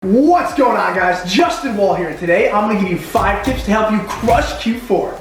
What's going on, guys? Justin Woll here, and today I'm going to give you 5 tips to help you crush Q4.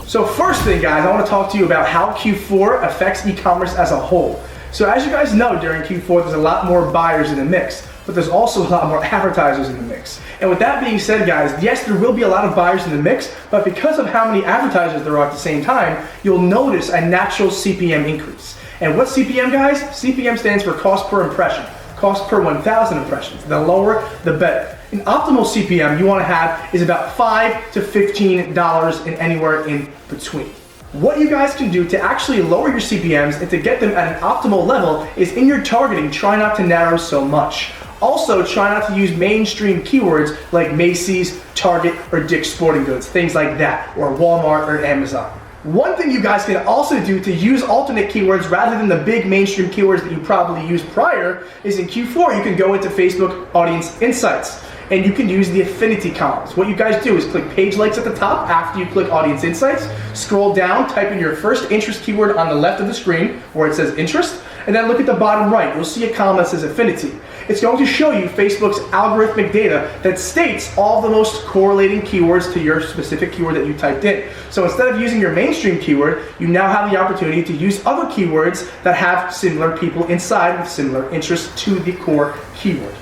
So first thing, guys, I want to talk to you about how Q4 affects e-commerce as a whole. So as you guys know, during Q4 there's a lot more buyers in the mix, but there's also a lot more advertisers in the mix. And with that being said, guys, yes, there will be a lot of buyers in the mix, but because of how many advertisers there are at the same time, you'll notice a natural CPM increase. And what's CPM, guys? CPM stands for cost per impression, cost per 1,000 impressions. The lower, the better. An optimal CPM you want to have is about $5 to $15 and anywhere in between. What you guys can do to actually lower your CPMs and to get them at an optimal level is in your targeting, try not to narrow so much. Also, try not to use mainstream keywords like Macy's, Target, or Dick's Sporting Goods, things like that, or Walmart or Amazon. One thing you guys can also do to use alternate keywords rather than the big mainstream keywords that you probably used prior is in Q4 you can go into Facebook Audience Insights and you can use the affinity columns. What you guys do is click page likes at the top after you click Audience Insights, scroll down, type in your first interest keyword on the left of the screen where it says interest, and then look at the bottom right. You'll see a column that says affinity. It's going to show you Facebook's algorithmic data that states all the most correlating keywords to your specific keyword that you typed in. So instead of using your mainstream keyword, you now have the opportunity to use other keywords that have similar people inside with similar interests to the core keyword.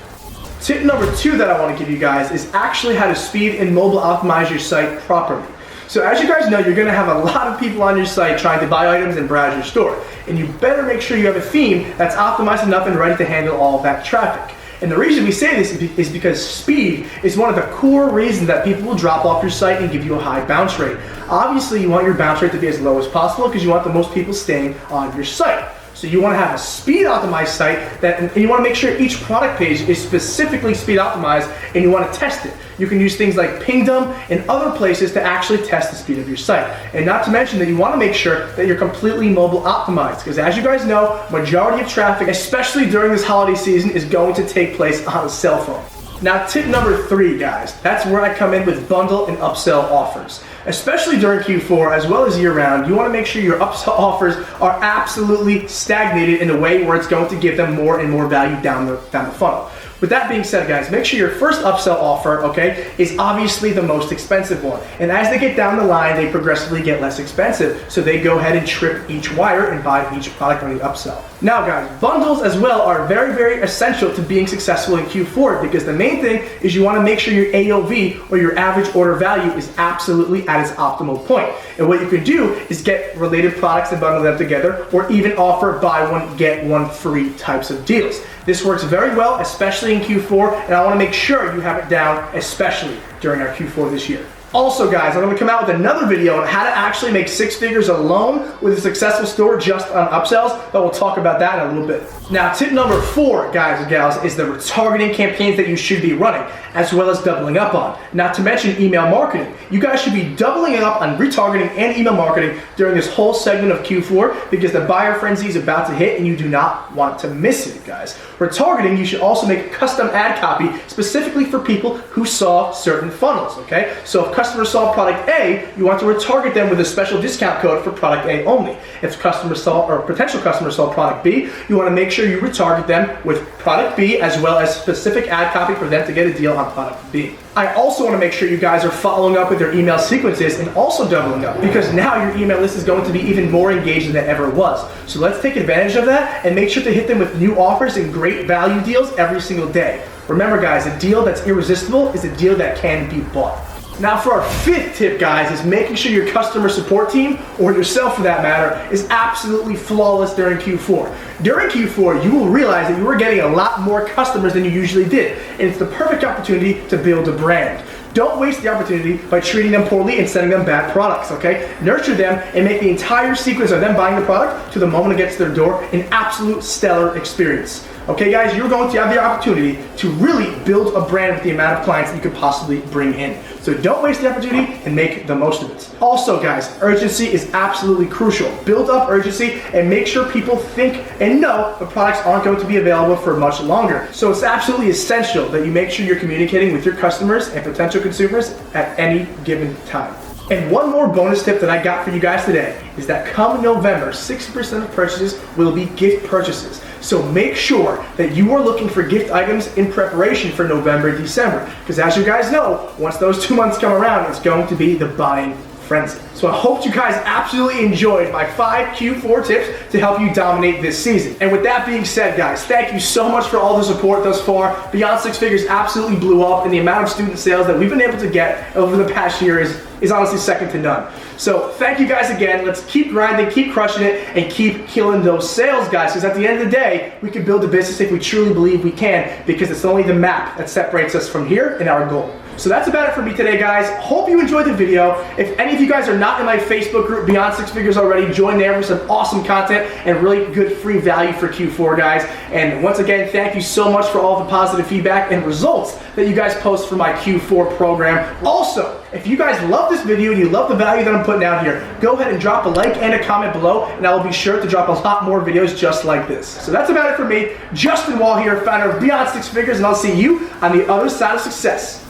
Tip number 2 that I want to give you guys is actually how to speed and mobile optimize your site properly. So as you guys know, you're going to have a lot of people on your site trying to buy items and browse your store. And you better make sure you have a theme that's optimized enough and ready to handle all of that traffic. And the reason we say this is because speed is one of the core reasons that people will drop off your site and give you a high bounce rate. Obviously, you want your bounce rate to be as low as possible because you want the most people staying on your site. So you want to have a speed optimized site and you want to make sure each product page is specifically speed optimized and you want to test it. You can use things like Pingdom and other places to actually test the speed of your site. And not to mention that you want to make sure that you're completely mobile optimized because as you guys know, majority of traffic, especially during this holiday season, is going to take place on a cell phone. Now tip number 3, guys, that's where I come in with bundle and upsell offers. Especially during Q4 as well as year round, you want to make sure your upsell offers are absolutely stagnated in a way where it's going to give them more and more value down the funnel. With that being said, guys, make sure your first upsell offer, okay, is obviously the most expensive one. And as they get down the line, they progressively get less expensive. So they go ahead and trip each wire and buy each product on the upsell. Now, guys, bundles as well are very, very essential to being successful in Q4 because the main thing is you want to make sure your AOV or your average order value is absolutely at its optimal point. And what you can do is get related products and bundle them together or even offer buy one, get one free types of deals. This works very well, especially in Q4, and I want to make sure you have it down, especially during our Q4 this year. Also, guys, I'm going to come out with another video on how to actually make 6 figures alone with a successful store just on upsells, but we'll talk about that in a little bit. Now, tip number 4, guys and gals, is the retargeting campaigns that you should be running, as well as doubling up on. Not to mention email marketing. You guys should be doubling up on retargeting and email marketing during this whole segment of Q4 because the buyer frenzy is about to hit and you do not want to miss it, guys. Retargeting, you should also make a custom ad copy specifically for people who saw certain funnels, okay? So if customers saw product A, you want to retarget them with a special discount code for product A only. If customers saw or potential customers saw product B, you want to make sure you retarget them with product B as well as specific ad copy for them to get a deal on product B. I also want to make sure you guys are following up with your email sequences and also doubling up because now your email list is going to be even more engaged than it ever was. So let's take advantage of that and make sure to hit them with new offers and great value deals every single day. Remember, guys, a deal that's irresistible is a deal that can be bought. Now for our 5th tip, guys, is making sure your customer support team, or yourself for that matter, is absolutely flawless during Q4. During Q4, you will realize that you are getting a lot more customers than you usually did, and it's the perfect opportunity to build a brand. Don't waste the opportunity by treating them poorly and sending them bad products, okay? Nurture them and make the entire sequence of them buying the product to the moment it gets to their door an absolute stellar experience. Okay guys, you're going to have the opportunity to really build a brand with the amount of clients that you could possibly bring in. So don't waste the opportunity and make the most of it. Also guys, urgency is absolutely crucial. Build up urgency and make sure people think and know the products aren't going to be available for much longer. So it's absolutely essential that you make sure you're communicating with your customers and potential consumers at any given time. And one more bonus tip that I got for you guys today is that come November, 60% of purchases will be gift purchases. So make sure that you are looking for gift items in preparation for November, December. Because as you guys know, once those 2 months come around, it's going to be the buying frenzy. So I hope you guys absolutely enjoyed my 5 Q4 tips to help you dominate this season. And with that being said, guys, thank you so much for all the support thus far. Beyond Six Figures absolutely blew up, and the amount of student sales that we've been able to get over the past year is honestly second to none. So thank you guys again. Let's keep grinding, keep crushing it, and keep killing those sales, guys, because at the end of the day, we can build a business if we truly believe we can, because it's only the map that separates us from here and our goal. So that's about it for me today, guys. Hope you enjoyed the video. If any of you guys are not in my Facebook group, Beyond Six Figures already, join there for some awesome content and really good free value for Q4, guys. And once again, thank you so much for all the positive feedback and results that you guys post for my Q4 program. Also, if you guys love this video and you love the value that I'm putting out here, go ahead and drop a like and a comment below, and I will be sure to drop a lot more videos just like this. So that's about it for me. Justin Woll here, founder of Beyond Six Figures, and I'll see you on the other side of success.